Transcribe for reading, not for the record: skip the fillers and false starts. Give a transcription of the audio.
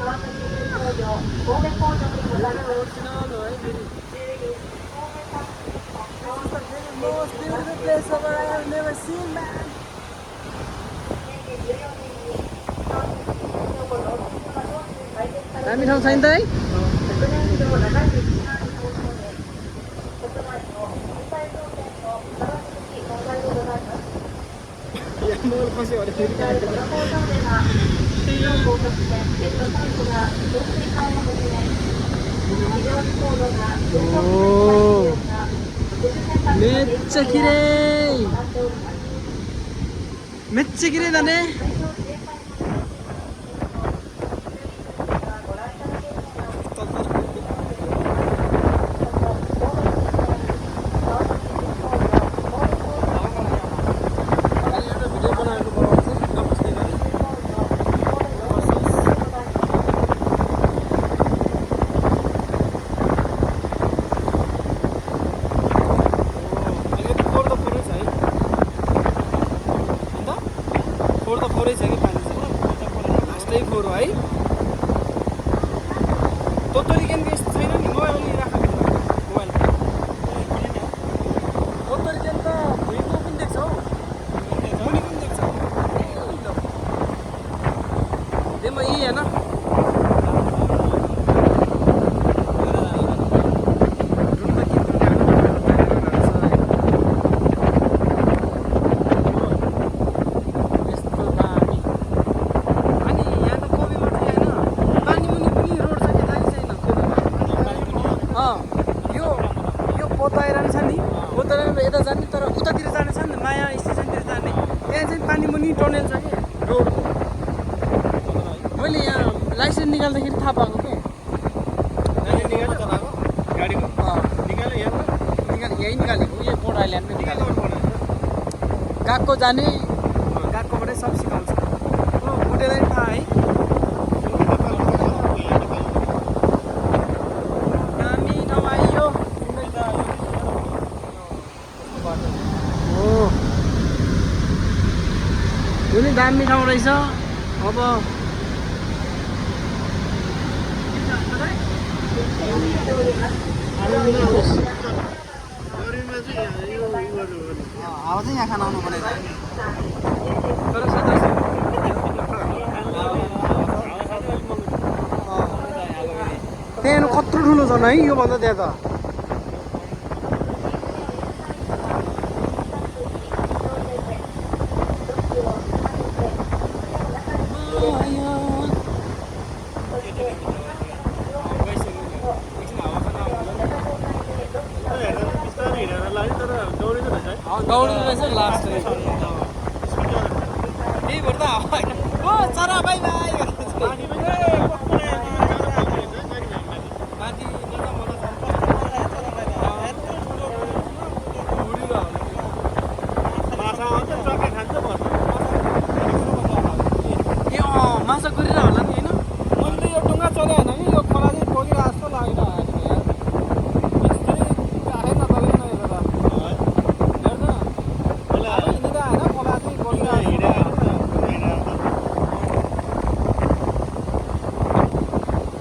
Most beautiful place ever I have never seen, man. दामी ठाउँ छैन त है? ಮೆಚ್ಚಗಿರೆ ನಾನೇ फोरै छ कि पानी चाहिँ लास्टै फोर है तोतरी गेम यस्तो छैन नि मोबाइल अलि राख मोबाइल तोतरी गेम त भुइँको पनि देख्छ हौ मुनि पनि देख्छ त्यसमा यही होइन यता जाने तर उतातिर जाने छ नि माया स्टेसनतिर जाने त्यहाँ चाहिँ पानी मुनि टनेल छ कि रोडको मैले यहाँ लाइसेन्स निकाल्दाखेरि थाहा पाएको के यहीँ निकालेको यो पोर्ट आइल्यान्डमै निकालेको गएको जाने गएकोबाटै सब सिकाउँछ उठेलाई थाहा है यो नि दामी ठाउँ रहेछ अब हावा चाहिँ यहाँ खान आउनु पर्ने त्यहाँ कत्रो ठुलो छ है योभन्दा त्यहाँ त दौडिँदो रहेछ लास्ट त्यही भएर त ओ चरा बाई बाई